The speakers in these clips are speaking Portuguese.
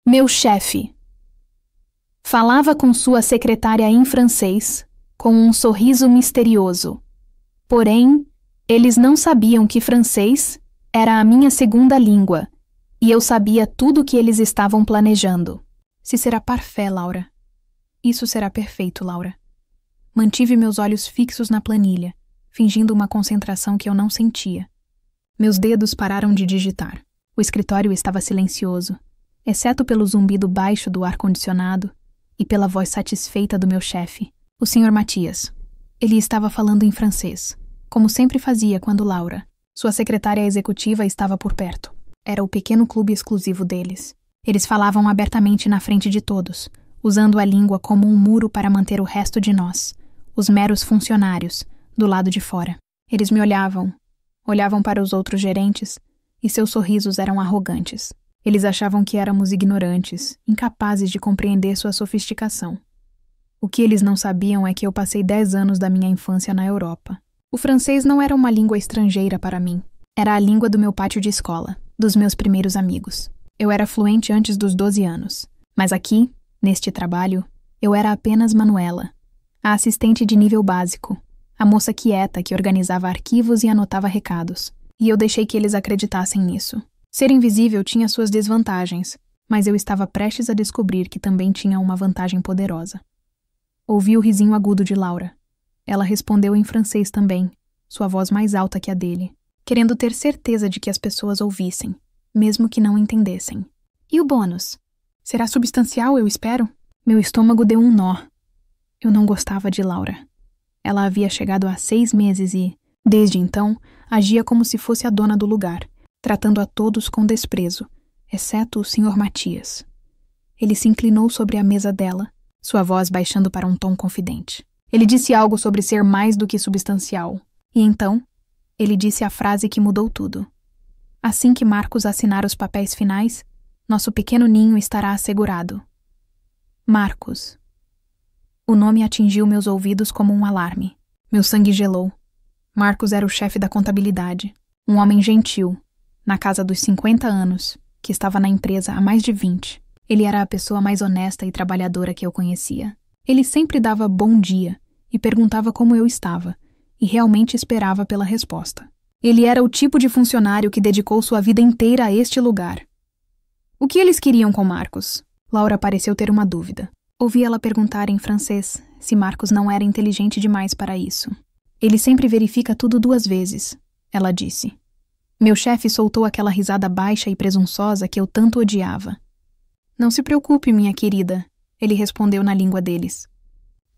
Meu chefe. Falava com sua secretária em francês, com um sorriso misterioso. Porém, eles não sabiam que francês era a minha segunda língua, e eu sabia tudo o que eles estavam planejando. Se será parfait, Laura. Isso será perfeito, Laura. Mantive meus olhos fixos na planilha, fingindo uma concentração que eu não sentia. Meus dedos pararam de digitar. O escritório estava silencioso, exceto pelo zumbido baixo do ar-condicionado e pela voz satisfeita do meu chefe, o Sr. Matias. Ele estava falando em francês, como sempre fazia quando Laura, sua secretária executiva, estava por perto. Era o pequeno clube exclusivo deles. Eles falavam abertamente na frente de todos, usando a língua como um muro para manter o resto de nós, os meros funcionários, do lado de fora. Eles me olhavam para os outros gerentes, e seus sorrisos eram arrogantes. Eles achavam que éramos ignorantes, incapazes de compreender sua sofisticação. O que eles não sabiam é que eu passei 10 anos da minha infância na Europa. O francês não era uma língua estrangeira para mim. Era a língua do meu pátio de escola, dos meus primeiros amigos. Eu era fluente antes dos 12 anos. Mas aqui, neste trabalho, eu era apenas Manuela, a assistente de nível básico, a moça quieta que organizava arquivos e anotava recados. E eu deixei que eles acreditassem nisso. Ser invisível tinha suas desvantagens, mas eu estava prestes a descobrir que também tinha uma vantagem poderosa. Ouvi o risinho agudo de Laura. Ela respondeu em francês também, sua voz mais alta que a dele, querendo ter certeza de que as pessoas ouvissem, mesmo que não entendessem. E o bônus? Será substancial, eu espero? Meu estômago deu um nó. Eu não gostava de Laura. Ela havia chegado há 6 meses e, desde então, agia como se fosse a dona do lugar, tratando a todos com desprezo, exceto o Sr. Matias. Ele se inclinou sobre a mesa dela, sua voz baixando para um tom confidente. Ele disse algo sobre ser mais do que substancial. E então, ele disse a frase que mudou tudo. Assim que Marcos assinar os papéis finais, nosso pequeno ninho estará assegurado. Marcos. O nome atingiu meus ouvidos como um alarme. Meu sangue gelou. Marcos era o chefe da contabilidade, um homem gentil, na casa dos 50 anos, que estava na empresa há mais de 20. Ele era a pessoa mais honesta e trabalhadora que eu conhecia. Ele sempre dava bom dia e perguntava como eu estava, e realmente esperava pela resposta. Ele era o tipo de funcionário que dedicou sua vida inteira a este lugar. O que eles queriam com Marcos? Laura pareceu ter uma dúvida. Ouvi ela perguntar em francês se Marcos não era inteligente demais para isso. Ele sempre verifica tudo 2 vezes, ela disse. Meu chefe soltou aquela risada baixa e presunçosa que eu tanto odiava. Não se preocupe, minha querida, ele respondeu na língua deles.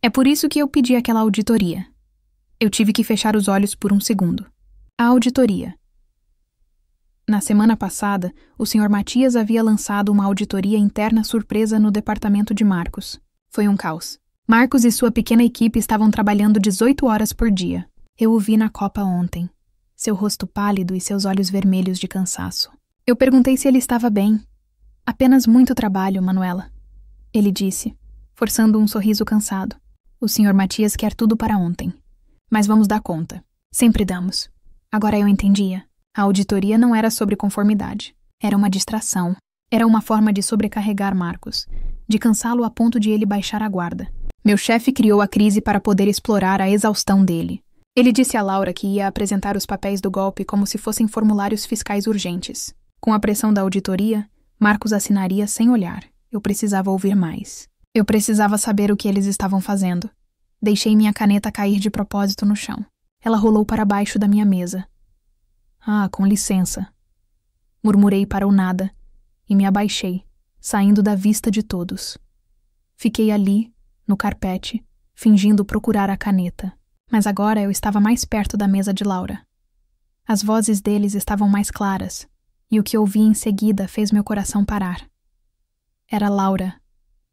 É por isso que eu pedi aquela auditoria. Eu tive que fechar os olhos por um segundo. A auditoria. Na semana passada, o Sr. Matias havia lançado uma auditoria interna surpresa no departamento de Marcos. Foi um caos. Marcos e sua pequena equipe estavam trabalhando 18 horas por dia. Eu o vi na copa ontem. Seu rosto pálido e seus olhos vermelhos de cansaço. Eu perguntei se ele estava bem. Apenas muito trabalho, Manuela. Ele disse, forçando um sorriso cansado. O Sr. Matias quer tudo para ontem. Mas vamos dar conta. Sempre damos. Agora eu entendia. A auditoria não era sobre conformidade. Era uma distração. Era uma forma de sobrecarregar Marcos, de cansá-lo a ponto de ele baixar a guarda. Meu chefe criou a crise para poder explorar a exaustão dele. Ele disse a Laura que ia apresentar os papéis do golpe como se fossem formulários fiscais urgentes. Com a pressão da auditoria, Marcos assinaria sem olhar. Eu precisava ouvir mais. Eu precisava saber o que eles estavam fazendo. Deixei minha caneta cair de propósito no chão. Ela rolou para baixo da minha mesa. Ah, com licença. Murmurei para o nada e me abaixei, saindo da vista de todos. Fiquei ali, no carpete, fingindo procurar a caneta. Mas agora eu estava mais perto da mesa de Laura. As vozes deles estavam mais claras, e o que ouvi em seguida fez meu coração parar. Era Laura,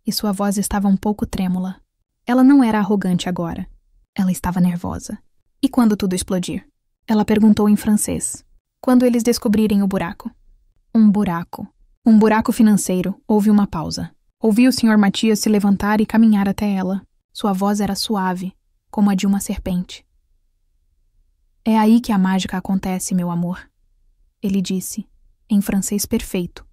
e sua voz estava um pouco trêmula. Ela não era arrogante agora. Ela estava nervosa. E quando tudo explodir? Ela perguntou em francês. Quando eles descobrirem o buraco? Um buraco. Um buraco financeiro. Houve uma pausa. Ouvi o Sr. Matias se levantar e caminhar até ela. Sua voz era suave, como a de uma serpente. É aí que a mágica acontece, meu amor. Ele disse, em francês perfeito.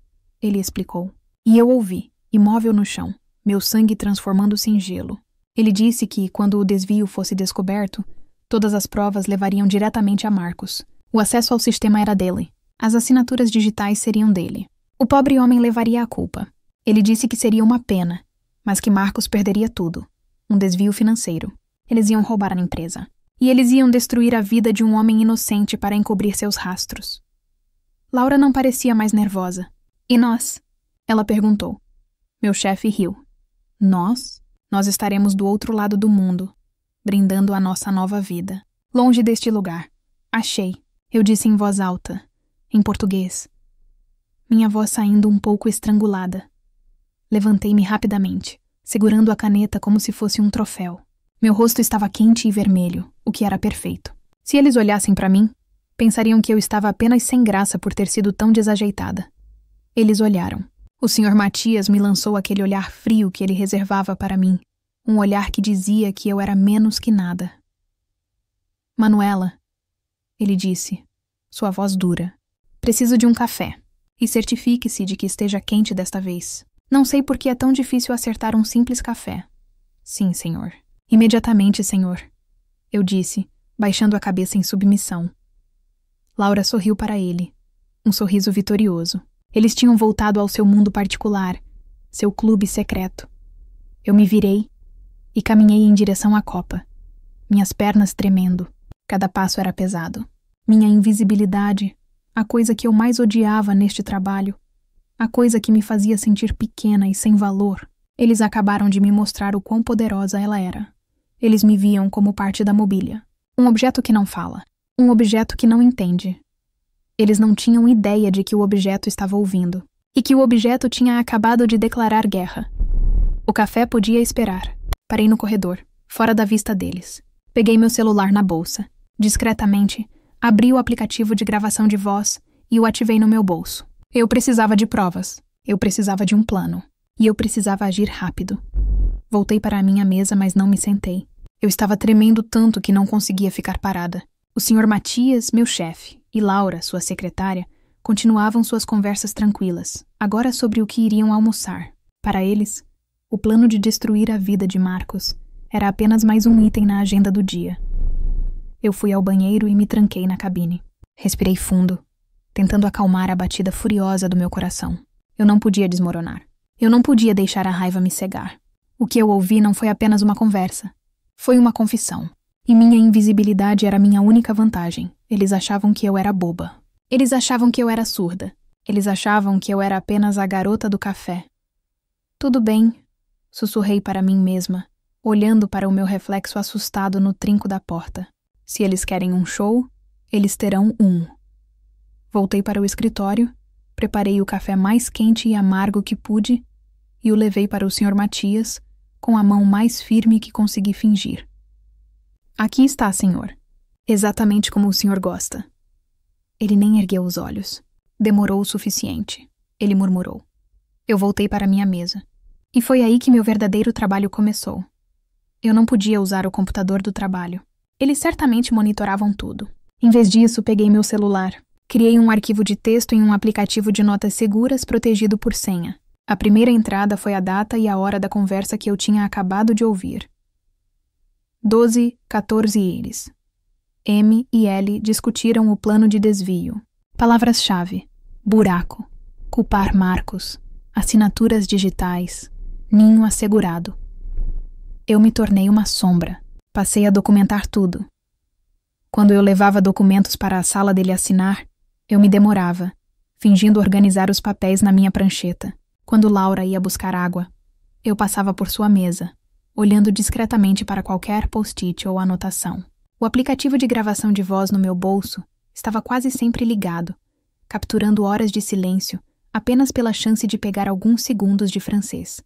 Ele explicou. E eu ouvi, imóvel no chão, meu sangue transformando-se em gelo. Ele disse que, quando o desvio fosse descoberto, todas as provas levariam diretamente a Marcos. O acesso ao sistema era dele. As assinaturas digitais seriam dele. O pobre homem levaria a culpa. Ele disse que seria uma pena, mas que Marcos perderia tudo. Um desvio financeiro. Eles iam roubar a empresa. E eles iam destruir a vida de um homem inocente para encobrir seus rastros. Laura não parecia mais nervosa. E nós? Ela perguntou. Meu chefe riu. Nós? Nós estaremos do outro lado do mundo, brindando a nossa nova vida. Longe deste lugar. Achei. Eu disse em voz alta, em português. Minha voz saindo um pouco estrangulada. Levantei-me rapidamente, segurando a caneta como se fosse um troféu. Meu rosto estava quente e vermelho, o que era perfeito. Se eles olhassem para mim, pensariam que eu estava apenas sem graça por ter sido tão desajeitada. Eles olharam. O Sr. Matias me lançou aquele olhar frio que ele reservava para mim, um olhar que dizia que eu era menos que nada. Manuela, ele disse, sua voz dura, preciso de um café, e certifique-se de que esteja quente desta vez. Não sei por que é tão difícil acertar um simples café. Sim, senhor. Imediatamente, senhor, eu disse, baixando a cabeça em submissão. Laura sorriu para ele, um sorriso vitorioso. Eles tinham voltado ao seu mundo particular, seu clube secreto. Eu me virei e caminhei em direção à copa, minhas pernas tremendo. Cada passo era pesado. Minha invisibilidade, a coisa que eu mais odiava neste trabalho, a coisa que me fazia sentir pequena e sem valor. Eles acabaram de me mostrar o quão poderosa ela era. Eles me viam como parte da mobília. Um objeto que não fala. Um objeto que não entende. Eles não tinham ideia de que o objeto estava ouvindo. E que o objeto tinha acabado de declarar guerra. O café podia esperar. Parei no corredor, fora da vista deles. Peguei meu celular na bolsa. Discretamente, abri o aplicativo de gravação de voz e o ativei no meu bolso. Eu precisava de provas. Eu precisava de um plano. E eu precisava agir rápido. Voltei para a minha mesa, mas não me sentei. Eu estava tremendo tanto que não conseguia ficar parada. O Sr. Matias, meu chefe, e Laura, sua secretária, continuavam suas conversas tranquilas, agora sobre o que iriam almoçar. Para eles, o plano de destruir a vida de Marcos era apenas mais um item na agenda do dia. Eu fui ao banheiro e me tranquei na cabine. Respirei fundo, tentando acalmar a batida furiosa do meu coração. Eu não podia desmoronar. Eu não podia deixar a raiva me cegar. O que eu ouvi não foi apenas uma conversa. Foi uma confissão. E minha invisibilidade era minha única vantagem. Eles achavam que eu era boba. Eles achavam que eu era surda. Eles achavam que eu era apenas a garota do café. Tudo bem, sussurrei para mim mesma, olhando para o meu reflexo assustado no trinco da porta. Se eles querem um show, eles terão um. Voltei para o escritório, preparei o café mais quente e amargo que pude e o levei para o Sr. Matias com a mão mais firme que consegui fingir. Aqui está, senhor. Exatamente como o senhor gosta. Ele nem ergueu os olhos. Demorou o suficiente. Ele murmurou. Eu voltei para minha mesa. E foi aí que meu verdadeiro trabalho começou. Eu não podia usar o computador do trabalho. Eles certamente monitoravam tudo. Em vez disso, peguei meu celular. Criei um arquivo de texto em um aplicativo de notas seguras protegido por senha. A primeira entrada foi a data e a hora da conversa que eu tinha acabado de ouvir. 12:14 eles. M e L discutiram o plano de desvio. Palavras-chave: buraco, culpar Marcos, assinaturas digitais, ninho assegurado. Eu me tornei uma sombra. Passei a documentar tudo. Quando eu levava documentos para a sala dele assinar, eu me demorava, fingindo organizar os papéis na minha prancheta. Quando Laura ia buscar água, eu passava por sua mesa, olhando discretamente para qualquer post-it ou anotação. O aplicativo de gravação de voz no meu bolso estava quase sempre ligado, capturando horas de silêncio apenas pela chance de pegar alguns segundos de francês.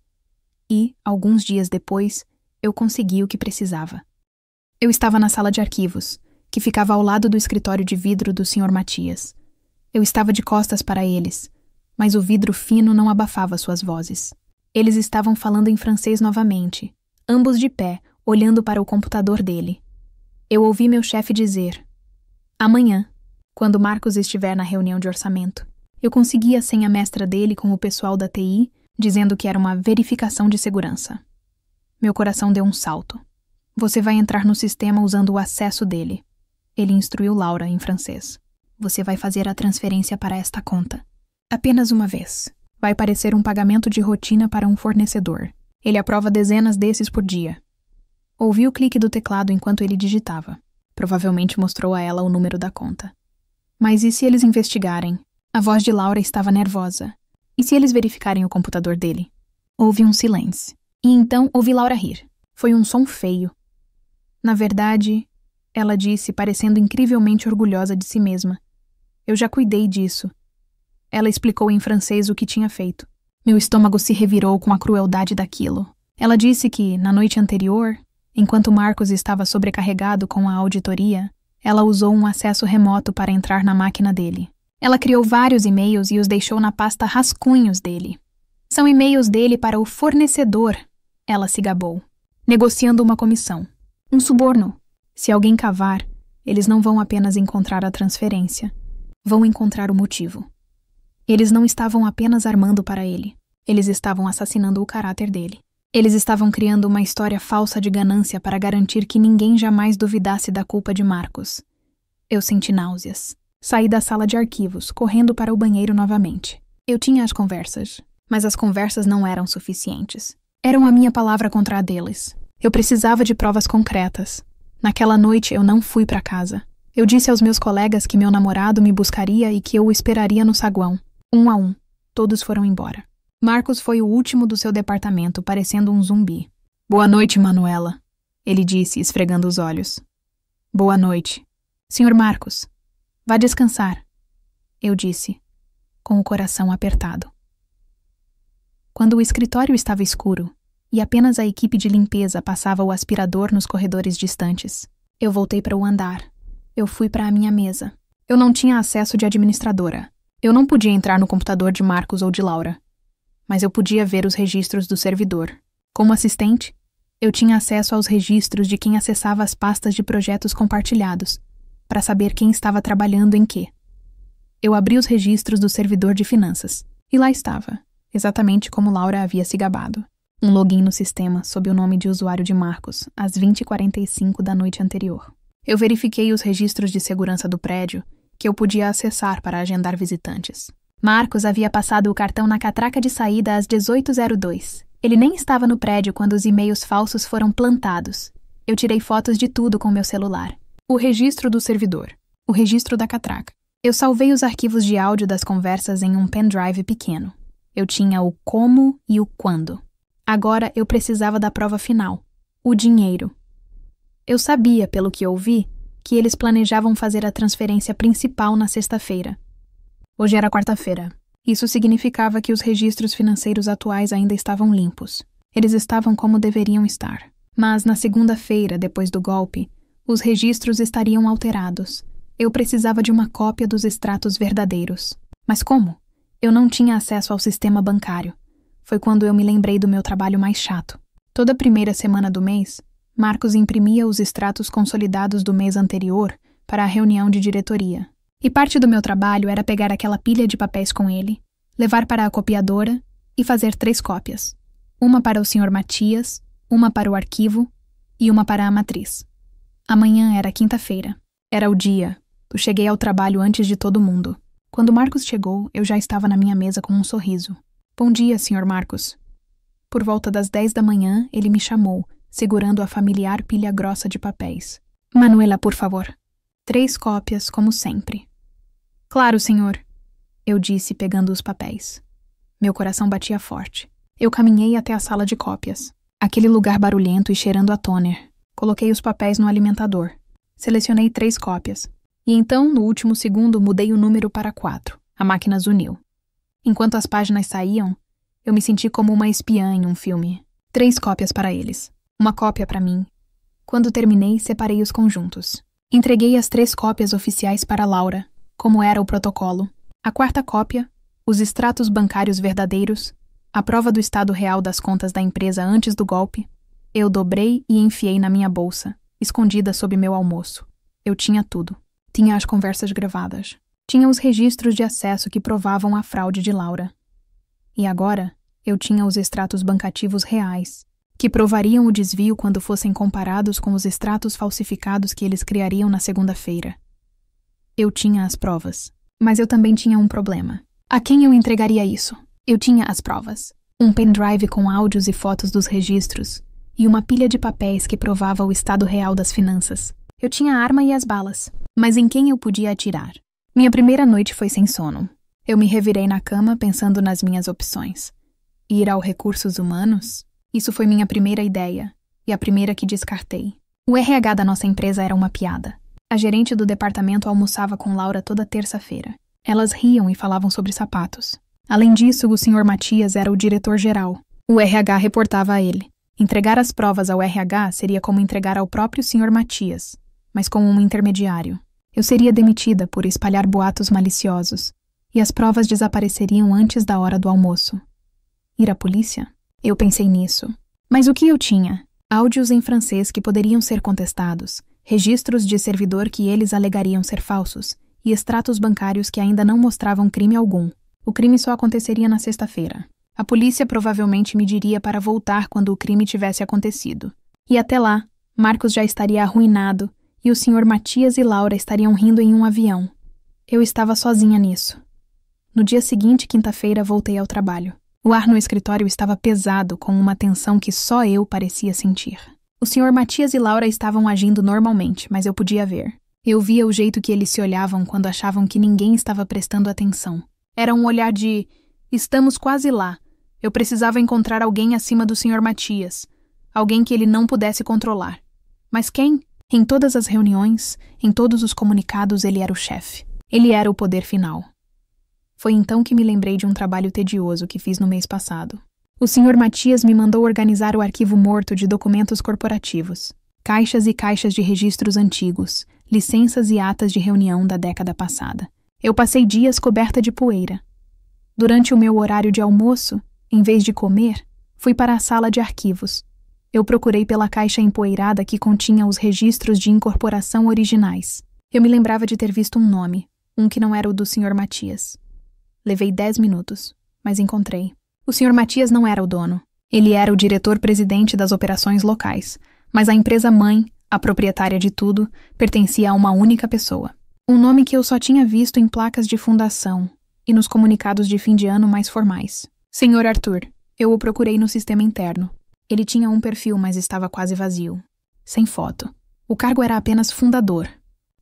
E, alguns dias depois, eu consegui o que precisava. Eu estava na sala de arquivos, que ficava ao lado do escritório de vidro do Sr. Matias. Eu estava de costas para eles, mas o vidro fino não abafava suas vozes. Eles estavam falando em francês novamente, ambos de pé, olhando para o computador dele. Eu ouvi meu chefe dizer: amanhã, quando Marcos estiver na reunião de orçamento. Eu consegui a senha mestra dele com o pessoal da TI dizendo que era uma verificação de segurança. Meu coração deu um salto. Você vai entrar no sistema usando o acesso dele. Ele instruiu Laura em francês. Você vai fazer a transferência para esta conta. Apenas uma vez. Vai parecer um pagamento de rotina para um fornecedor. Ele aprova dezenas desses por dia. Ouvi o clique do teclado enquanto ele digitava. Provavelmente mostrou a ela o número da conta. Mas e se eles investigarem? A voz de Laura estava nervosa. E se eles verificarem o computador dele? Houve um silêncio. E então ouvi Laura rir. Foi um som feio. Na verdade, ela disse, parecendo incrivelmente orgulhosa de si mesma. Eu já cuidei disso. Ela explicou em francês o que tinha feito. Meu estômago se revirou com a crueldade daquilo. Ela disse que, na noite anterior, enquanto Marcos estava sobrecarregado com a auditoria, ela usou um acesso remoto para entrar na máquina dele. Ela criou vários e-mails e os deixou na pasta rascunhos dele. São e-mails dele para o fornecedor, ela se gabou, negociando uma comissão. Um suborno. Se alguém cavar, eles não vão apenas encontrar a transferência, vão encontrar o motivo. Eles não estavam apenas armando para ele, eles estavam assassinando o caráter dele. Eles estavam criando uma história falsa de ganância para garantir que ninguém jamais duvidasse da culpa de Marcos. Eu senti náuseas. Saí da sala de arquivos, correndo para o banheiro novamente. Eu tinha as conversas, mas as conversas não eram suficientes. Eram a minha palavra contra a deles. Eu precisava de provas concretas. Naquela noite eu não fui para casa. Eu disse aos meus colegas que meu namorado me buscaria e que eu o esperaria no saguão. Um a um. Todos foram embora. Marcos foi o último do seu departamento, parecendo um zumbi. Boa noite, Manuela, ele disse, esfregando os olhos. Boa noite. Senhor Marcos, vá descansar, eu disse, com o coração apertado. Quando o escritório estava escuro e apenas a equipe de limpeza passava o aspirador nos corredores distantes, eu voltei para o andar. Eu fui para a minha mesa. Eu não tinha acesso de administradora. Eu não podia entrar no computador de Marcos ou de Laura. Mas eu podia ver os registros do servidor. Como assistente, eu tinha acesso aos registros de quem acessava as pastas de projetos compartilhados, para saber quem estava trabalhando em quê. Eu abri os registros do servidor de finanças, e lá estava, exatamente como Laura havia se gabado. Um login no sistema sob o nome de usuário de Marcos, às 20h45 da noite anterior. Eu verifiquei os registros de segurança do prédio, que eu podia acessar para agendar visitantes. Marcos havia passado o cartão na catraca de saída às 18h02. Ele nem estava no prédio quando os e-mails falsos foram plantados. Eu tirei fotos de tudo com meu celular. O registro do servidor. O registro da catraca. Eu salvei os arquivos de áudio das conversas em um pendrive pequeno. Eu tinha o como e o quando. Agora eu precisava da prova final. O dinheiro. Eu sabia, pelo que ouvi, que eles planejavam fazer a transferência principal na sexta-feira. Hoje era quarta-feira. Isso significava que os registros financeiros atuais ainda estavam limpos. Eles estavam como deveriam estar. Mas na segunda-feira, depois do golpe, os registros estariam alterados. Eu precisava de uma cópia dos extratos verdadeiros. Mas como? Eu não tinha acesso ao sistema bancário. Foi quando eu me lembrei do meu trabalho mais chato. Toda primeira semana do mês, Marcos imprimia os extratos consolidados do mês anterior para a reunião de diretoria. E parte do meu trabalho era pegar aquela pilha de papéis com ele, levar para a copiadora e fazer 3 cópias. Uma para o Sr. Matias, uma para o arquivo e uma para a matriz. Amanhã era quinta-feira. Era o dia. Eu cheguei ao trabalho antes de todo mundo. Quando Marcos chegou, eu já estava na minha mesa com um sorriso. Bom dia, Sr. Marcos. Por volta das 10 da manhã, ele me chamou, segurando a familiar pilha grossa de papéis. Manuela, por favor. 3 cópias, como sempre. Claro, senhor, eu disse, pegando os papéis. Meu coração batia forte. Eu caminhei até a sala de cópias. Aquele lugar barulhento e cheirando a toner. Coloquei os papéis no alimentador. Selecionei 3 cópias. E então, no último segundo, mudei o número para 4. A máquina zuniu. Enquanto as páginas saíam, eu me senti como uma espiã em um filme. 3 cópias para eles. Uma cópia para mim. Quando terminei, separei os conjuntos. Entreguei as 3 cópias oficiais para Laura, como era o protocolo. A 4ª cópia, os extratos bancários verdadeiros, a prova do estado real das contas da empresa antes do golpe, eu dobrei e enfiei na minha bolsa, escondida sob meu almoço. Eu tinha tudo. Tinha as conversas gravadas. Tinha os registros de acesso que provavam a fraude de Laura. E agora, Eu tinha os extratos bancativos reais, que provariam o desvio quando fossem comparados com os extratos falsificados que eles criariam na segunda-feira. Eu tinha as provas. Mas eu também tinha um problema. A quem eu entregaria isso? Eu tinha as provas. Um pendrive com áudios e fotos dos registros, e uma pilha de papéis que provava o estado real das finanças. Eu tinha a arma e as balas. Mas em quem eu podia atirar? Minha primeira noite foi sem sono. Eu me revirei na cama pensando nas minhas opções. Ir ao Recursos Humanos? Isso foi minha primeira ideia, e a primeira que descartei. O RH da nossa empresa era uma piada. A gerente do departamento almoçava com Laura toda terça-feira. Elas riam e falavam sobre sapatos. Além disso, o Sr. Matias era o diretor-geral. O RH reportava a ele. Entregar as provas ao RH seria como entregar ao próprio Sr. Matias, mas com um intermediário. Eu seria demitida por espalhar boatos maliciosos, e as provas desapareceriam antes da hora do almoço. Ir à polícia? Eu pensei nisso. Mas o que eu tinha? Áudios em francês que poderiam ser contestados, registros de servidor que eles alegariam ser falsos, e extratos bancários que ainda não mostravam crime algum. O crime só aconteceria na sexta-feira. A polícia provavelmente me diria para voltar quando o crime tivesse acontecido. E até lá, Marcos já estaria arruinado, e o Sr. Matias e Laura estariam rindo em um avião. Eu estava sozinha nisso. No dia seguinte, quinta-feira, voltei ao trabalho. O ar no escritório estava pesado, com uma tensão que só eu parecia sentir. O Sr. Matias e Laura estavam agindo normalmente, mas eu podia ver. Eu via o jeito que eles se olhavam quando achavam que ninguém estava prestando atenção. Era um olhar de: estamos quase lá. Eu precisava encontrar alguém acima do Sr. Matias. Alguém que ele não pudesse controlar. Mas quem? Em todas as reuniões, em todos os comunicados, ele era o chefe. Ele era o poder final. Foi então que me lembrei de um trabalho tedioso que fiz no mês passado. O Sr. Matias me mandou organizar o arquivo morto de documentos corporativos, caixas e caixas de registros antigos, licenças e atas de reunião da década passada. Eu passei dias coberta de poeira. Durante o meu horário de almoço, em vez de comer, fui para a sala de arquivos. Eu procurei pela caixa empoeirada que continha os registros de incorporação originais. Eu me lembrava de ter visto um nome, um que não era o do Sr. Matias. Levei 10 minutos, mas encontrei. O Sr. Matias não era o dono. Ele era o diretor-presidente das operações locais, mas a empresa-mãe, a proprietária de tudo, pertencia a uma única pessoa. Um nome que eu só tinha visto em placas de fundação e nos comunicados de fim de ano mais formais. Sr. Arthur. Eu o procurei no sistema interno. Ele tinha um perfil, mas estava quase vazio. Sem foto. O cargo era apenas fundador.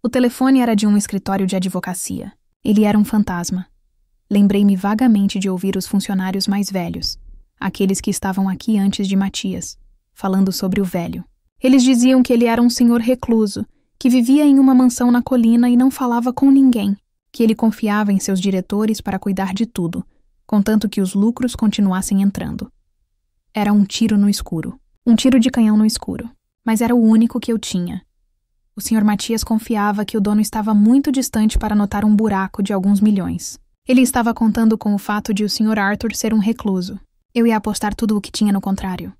O telefone era de um escritório de advocacia. Ele era um fantasma. Lembrei-me vagamente de ouvir os funcionários mais velhos, aqueles que estavam aqui antes de Matias, falando sobre o velho. Eles diziam que ele era um senhor recluso, que vivia em uma mansão na colina e não falava com ninguém, que ele confiava em seus diretores para cuidar de tudo, contanto que os lucros continuassem entrando. Era um tiro no escuro, um tiro de canhão no escuro, mas era o único que eu tinha. O Sr. Matias confiava que o dono estava muito distante para notar um buraco de alguns milhões. Ele estava contando com o fato de o Sr. Arthur ser um recluso. Eu ia apostar tudo o que tinha no contrário.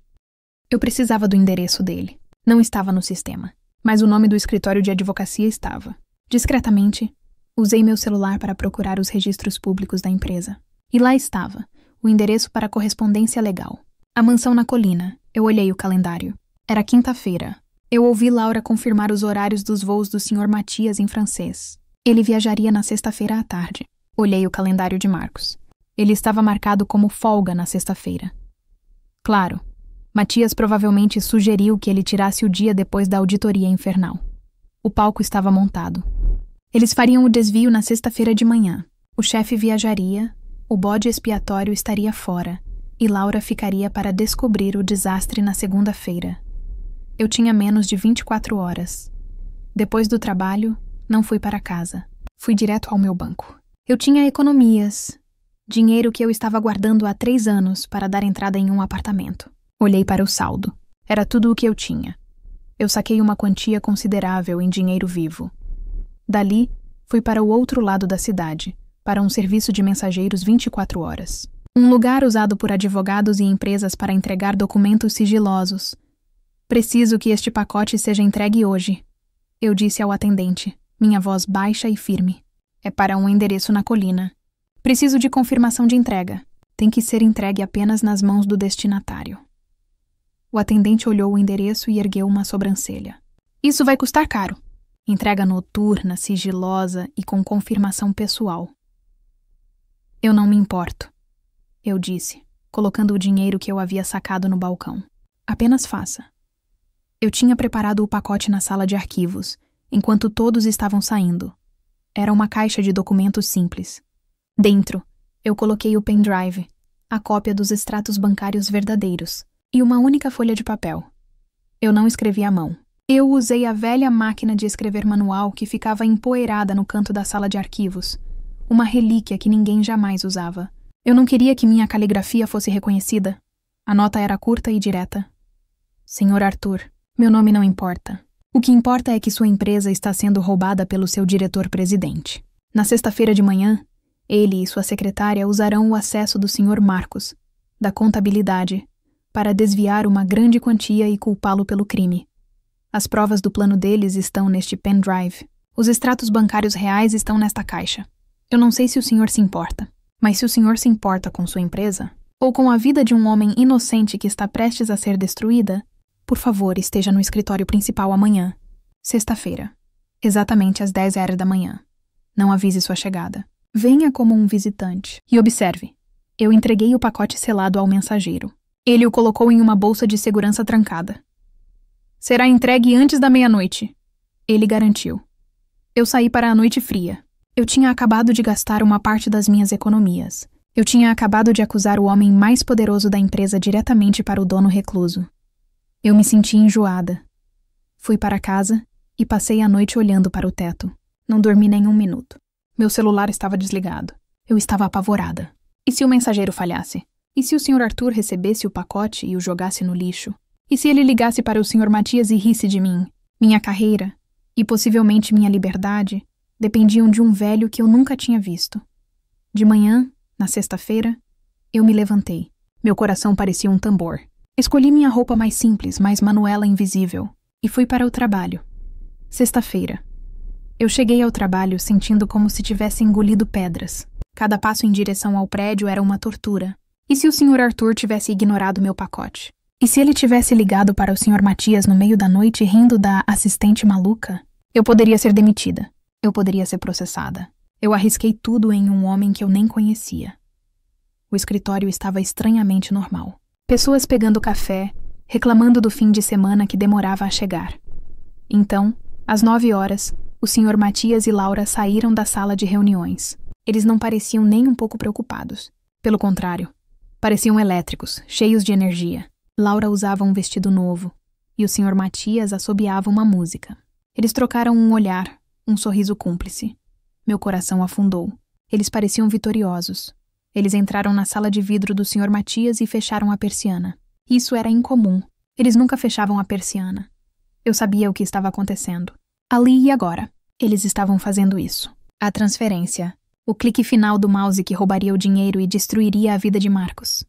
Eu precisava do endereço dele. Não estava no sistema, mas o nome do escritório de advocacia estava. Discretamente, usei meu celular para procurar os registros públicos da empresa. E lá estava, o endereço para a correspondência legal. A mansão na colina. Eu olhei o calendário. Era quinta-feira. Eu ouvi Laura confirmar os horários dos voos do Sr. Matias em francês. Ele viajaria na sexta-feira à tarde. Olhei o calendário de Marcos. Ele estava marcado como folga na sexta-feira. Claro, Matias provavelmente sugeriu que ele tirasse o dia depois da auditoria infernal. O palco estava montado. Eles fariam o desvio na sexta-feira de manhã. O chefe viajaria, o bode expiatório estaria fora, e Laura ficaria para descobrir o desastre na segunda-feira. Eu tinha menos de 24 horas. Depois do trabalho, não fui para casa. Fui direto ao meu banco. Eu tinha economias, dinheiro que eu estava guardando há 3 anos para dar entrada em um apartamento. Olhei para o saldo. Era tudo o que eu tinha. Eu saquei uma quantia considerável em dinheiro vivo. Dali, fui para o outro lado da cidade, para um serviço de mensageiros 24 horas. Um lugar usado por advogados e empresas para entregar documentos sigilosos. Preciso que este pacote seja entregue hoje, eu disse ao atendente, minha voz baixa e firme. É para um endereço na colina. Preciso de confirmação de entrega. tem que ser entregue apenas nas mãos do destinatário. O atendente olhou o endereço e ergueu uma sobrancelha. Isso vai custar caro. Entrega noturna, sigilosa e com confirmação pessoal. Eu não me importo, eu disse, colocando o dinheiro que eu havia sacado no balcão. Apenas faça. Eu tinha preparado o pacote na sala de arquivos, enquanto todos estavam saindo. Era uma caixa de documentos simples. Dentro, eu coloquei o pendrive, a cópia dos extratos bancários verdadeiros, e uma única folha de papel. Eu não escrevi à mão. Eu usei a velha máquina de escrever manual que ficava empoeirada no canto da sala de arquivos, uma relíquia que ninguém jamais usava. Eu não queria que minha caligrafia fosse reconhecida. A nota era curta e direta. Senhor Arthur, meu nome não importa. O que importa é que sua empresa está sendo roubada pelo seu diretor-presidente. Na sexta-feira de manhã, ele e sua secretária usarão o acesso do Sr. Marcos, da contabilidade, para desviar uma grande quantia e culpá-lo pelo crime. As provas do plano deles estão neste pendrive. Os extratos bancários reais estão nesta caixa. Eu não sei se o senhor se importa, mas se o senhor se importa com sua empresa, ou com a vida de um homem inocente que está prestes a ser destruída, por favor, esteja no escritório principal amanhã, sexta-feira, exatamente às 10h da manhã. Não avise sua chegada. Venha como um visitante. E observe, eu entreguei o pacote selado ao mensageiro. Ele o colocou em uma bolsa de segurança trancada. Será entregue antes da meia-noite, ele garantiu. Eu saí para a noite fria. Eu tinha acabado de gastar uma parte das minhas economias. Eu tinha acabado de acusar o homem mais poderoso da empresa diretamente para o dono recluso. Eu me senti enjoada. Fui para casa e passei a noite olhando para o teto. Não dormi nem um minuto. Meu celular estava desligado. Eu estava apavorada. E se o mensageiro falhasse? E se o Sr. Arthur recebesse o pacote e o jogasse no lixo? E se ele ligasse para o Sr. Matias e risse de mim? Minha carreira, e possivelmente minha liberdade, dependiam de um velho que eu nunca tinha visto. De manhã, na sexta-feira, eu me levantei. Meu coração parecia um tambor. Escolhi minha roupa mais simples, mais Manuela invisível, e fui para o trabalho. Sexta-feira. Eu cheguei ao trabalho sentindo como se tivesse engolido pedras. Cada passo em direção ao prédio era uma tortura. E se o Sr. Arthur tivesse ignorado meu pacote? E se ele tivesse ligado para o Sr. Matias no meio da noite rindo da assistente maluca? Eu poderia ser demitida. Eu poderia ser processada. Eu arrisquei tudo em um homem que eu nem conhecia. O escritório estava estranhamente normal. Pessoas pegando café, reclamando do fim de semana que demorava a chegar. Então, às 9h, o Sr. Matias e Laura saíram da sala de reuniões. Eles não pareciam nem um pouco preocupados. Pelo contrário, pareciam elétricos, cheios de energia. Laura usava um vestido novo, e o Sr. Matias assobiava uma música. Eles trocaram um olhar, um sorriso cúmplice. Meu coração afundou. Eles pareciam vitoriosos. Eles entraram na sala de vidro do Sr. Matias e fecharam a persiana. Isso era incomum. Eles nunca fechavam a persiana. Eu sabia o que estava acontecendo. Ali e agora, eles estavam fazendo isso. A transferência. O clique final do mouse que roubaria o dinheiro e destruiria a vida de Marcos.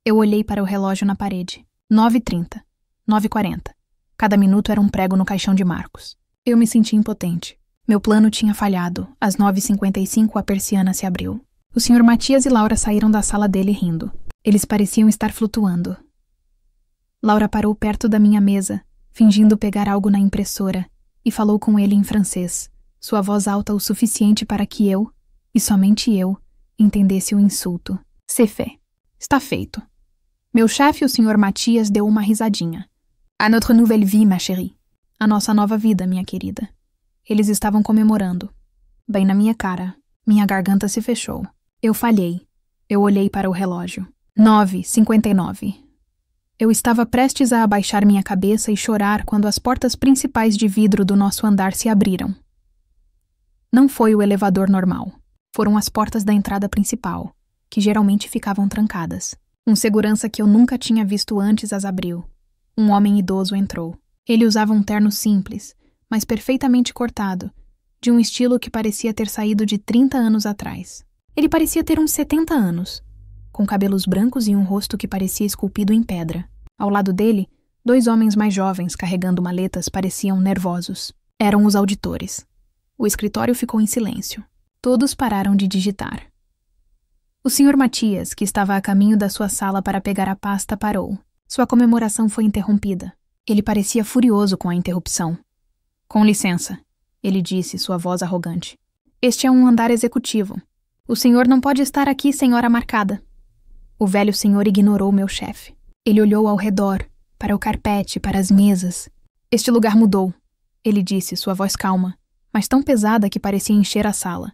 Eu olhei para o relógio na parede. 9h30. 9h40. Cada minuto era um prego no caixão de Marcos. Eu me senti impotente. Meu plano tinha falhado. Às 9h55 a persiana se abriu. O Sr. Matias e Laura saíram da sala dele rindo. Eles pareciam estar flutuando. Laura parou perto da minha mesa, fingindo pegar algo na impressora, e falou com ele em francês, sua voz alta o suficiente para que eu, e somente eu, entendesse o insulto. C'est fait. Está feito. Meu chefe, o Sr. Matias, deu uma risadinha. A notre nouvelle vie, ma chérie. A nossa nova vida, minha querida. Eles estavam comemorando. Bem na minha cara, minha garganta se fechou. Eu falhei. Eu olhei para o relógio. 9h59. Eu estava prestes a abaixar minha cabeça e chorar quando as portas principais de vidro do nosso andar se abriram. Não foi o elevador normal. Foram as portas da entrada principal, que geralmente ficavam trancadas. Um segurança que eu nunca tinha visto antes as abriu. Um homem idoso entrou. Ele usava um terno simples, mas perfeitamente cortado, de um estilo que parecia ter saído de 30 anos atrás. Ele parecia ter uns 70 anos, com cabelos brancos e um rosto que parecia esculpido em pedra. Ao lado dele, 2 homens mais jovens carregando maletas pareciam nervosos. Eram os auditores. O escritório ficou em silêncio. Todos pararam de digitar. O Sr. Matias, que estava a caminho da sua sala para pegar a pasta, parou. Sua comemoração foi interrompida. Ele parecia furioso com a interrupção. Com licença, ele disse, sua voz arrogante. Este é um andar executivo. O senhor não pode estar aqui sem hora marcada. O velho senhor ignorou meu chefe. Ele olhou ao redor, para o carpete, para as mesas. Este lugar mudou, ele disse, sua voz calma, mas tão pesada que parecia encher a sala.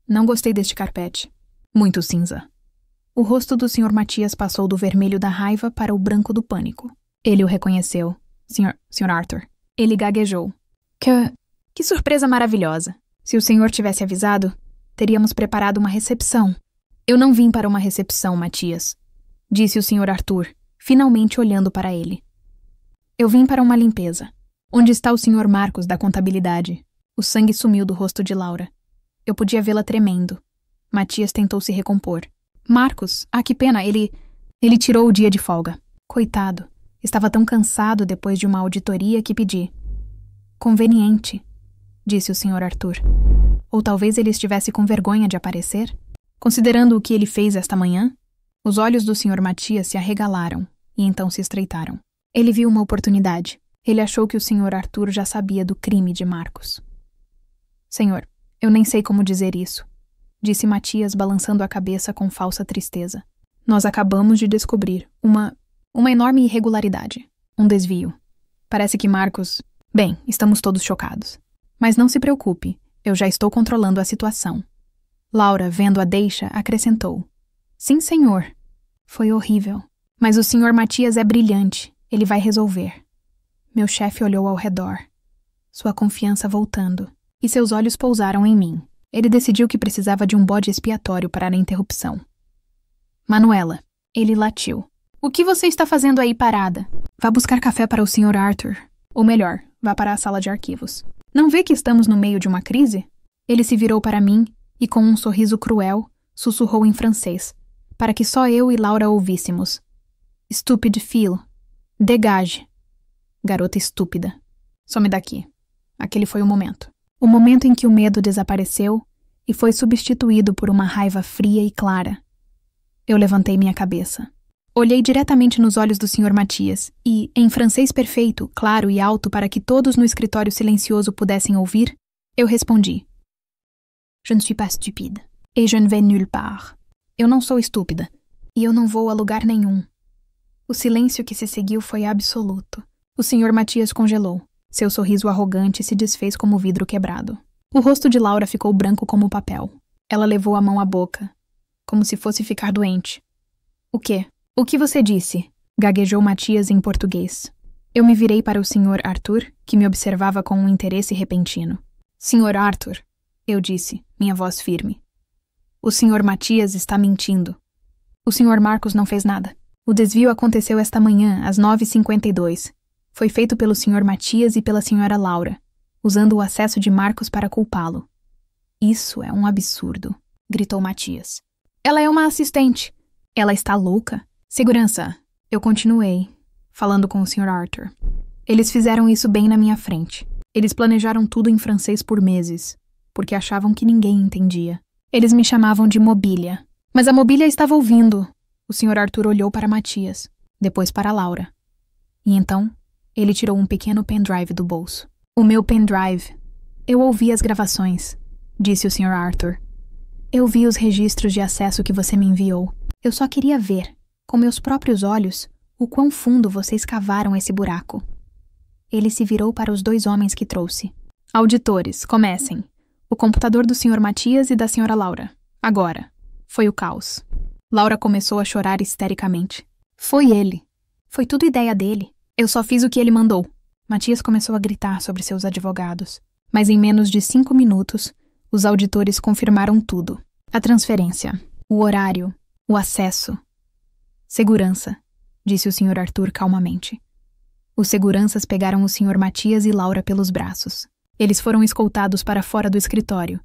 Não gostei deste carpete. Muito cinza. O rosto do Sr. Matias passou do vermelho da raiva para o branco do pânico. Ele o reconheceu. Sr. Arthur. Ele gaguejou. Que surpresa maravilhosa. Se o senhor tivesse avisado, teríamos preparado uma recepção. Eu não vim para uma recepção, Matias, disse o Sr. Arthur, finalmente olhando para ele. Eu vim para uma limpeza. Onde está o Sr. Marcos da contabilidade? O sangue sumiu do rosto de Laura. Eu podia vê-la tremendo. Matias tentou se recompor. Marcos, que pena, ele tirou o dia de folga. Coitado, estava tão cansado depois de uma auditoria que pedi. Conveniente, disse o Sr. Arthur. Ou talvez ele estivesse com vergonha de aparecer? Considerando o que ele fez esta manhã, os olhos do Sr. Matias se arregalaram e então se estreitaram. Ele viu uma oportunidade. Ele achou que o Sr. Arthur já sabia do crime de Marcos. Senhor, eu nem sei como dizer isso, disse Matias balançando a cabeça com falsa tristeza. Nós acabamos de descobrir uma enorme irregularidade, um desvio. Parece que Marcos... Bem, estamos todos chocados. Mas não se preocupe, eu já estou controlando a situação. Laura, vendo a deixa, acrescentou. Sim, senhor. Foi horrível. Mas o Sr. Matias é brilhante. Ele vai resolver. Meu chefe olhou ao redor. Sua confiança voltando. E seus olhos pousaram em mim. Ele decidiu que precisava de um bode expiatório para a interrupção. Manuela. Ele latiu. O que você está fazendo aí parada? Vá buscar café para o Sr. Arthur. Ou melhor, vá para a sala de arquivos. Não vê que estamos no meio de uma crise? Ele se virou para mim e, com um sorriso cruel, sussurrou em francês, para que só eu e Laura ouvíssemos. Stupid fille. Dégage. Garota estúpida. Some daqui. Aquele foi o momento. O momento em que o medo desapareceu e foi substituído por uma raiva fria e clara. Eu levantei minha cabeça. Olhei diretamente nos olhos do Sr. Matias e, em francês perfeito, claro e alto para que todos no escritório silencioso pudessem ouvir, eu respondi. Je ne suis pas stupide. Et je ne vais nulle part. Eu não sou estúpida. E eu não vou a lugar nenhum. O silêncio que se seguiu foi absoluto. O Sr. Matias congelou. Seu sorriso arrogante se desfez como vidro quebrado. O rosto de Laura ficou branco como papel. Ela levou a mão à boca, como se fosse ficar doente. O quê? O que você disse? Gaguejou Matias em português. Eu me virei para o Sr. Arthur, que me observava com um interesse repentino. Sr. Arthur, eu disse, minha voz firme. O Sr. Matias está mentindo. O Sr. Marcos não fez nada. O desvio aconteceu esta manhã, às 9h52. Foi feito pelo Sr. Matias e pela Sra. Laura, usando o acesso de Marcos para culpá-lo. Isso é um absurdo, gritou Matias. Ela é uma assistente. Ela está louca? Segurança, eu continuei, falando com o Sr. Arthur. Eles fizeram isso bem na minha frente. Eles planejaram tudo em francês por meses, porque achavam que ninguém entendia. Eles me chamavam de mobília. Mas a mobília estava ouvindo. O Sr. Arthur olhou para Matias, depois para Laura. E então, ele tirou um pequeno pendrive do bolso. O meu pendrive. Eu ouvi as gravações, disse o Sr. Arthur. Eu vi os registros de acesso que você me enviou. Eu só queria ver, com meus próprios olhos, o quão fundo vocês cavaram esse buraco. Ele se virou para os dois homens que trouxe. Auditores, comecem. O computador do Sr. Matias e da Sra. Laura. Agora. Foi o caos. Laura começou a chorar histericamente. Foi ele. Foi tudo ideia dele. Eu só fiz o que ele mandou. Matias começou a gritar sobre seus advogados. Mas em menos de 5 minutos, os auditores confirmaram tudo. A transferência, o horário, o acesso. Segurança, disse o Sr. Arthur calmamente. Os seguranças pegaram o Sr. Matias e Laura pelos braços. Eles foram escoltados para fora do escritório,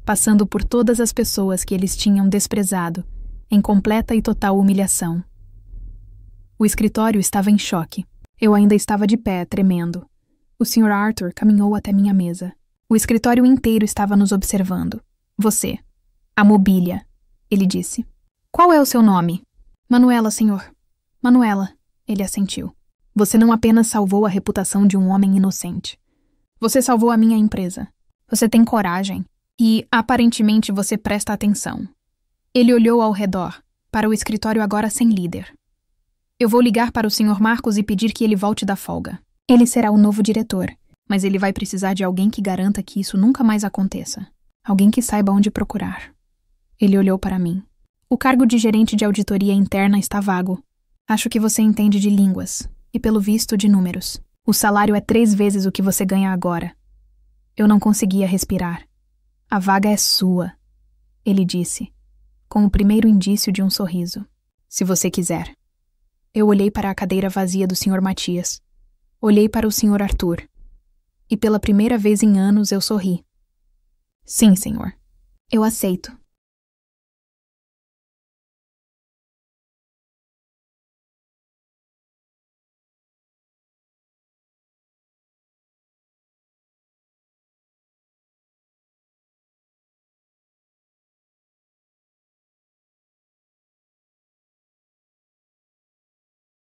passando por todas as pessoas que eles tinham desprezado, em completa e total humilhação. O escritório estava em choque. Eu ainda estava de pé, tremendo. O Sr. Arthur caminhou até minha mesa. O escritório inteiro estava nos observando. Você. A mobília, ele disse. Qual é o seu nome? Manuela, senhor. Manuela, ele assentiu. Você não apenas salvou a reputação de um homem inocente. Você salvou a minha empresa. Você tem coragem. E, aparentemente, você presta atenção. Ele olhou ao redor, para o escritório agora sem líder. Eu vou ligar para o Sr. Marcos e pedir que ele volte da folga. Ele será o novo diretor, mas ele vai precisar de alguém que garanta que isso nunca mais aconteça. Alguém que saiba onde procurar. Ele olhou para mim. O cargo de gerente de auditoria interna está vago. Acho que você entende de línguas, e pelo visto de números. O salário é 3 vezes o que você ganha agora. Eu não conseguia respirar. A vaga é sua, ele disse, com o primeiro indício de um sorriso. Se você quiser. Eu olhei para a cadeira vazia do Sr. Matias. Olhei para o Sr. Arthur. E pela primeira vez em anos eu sorri. Sim, senhor. Eu aceito.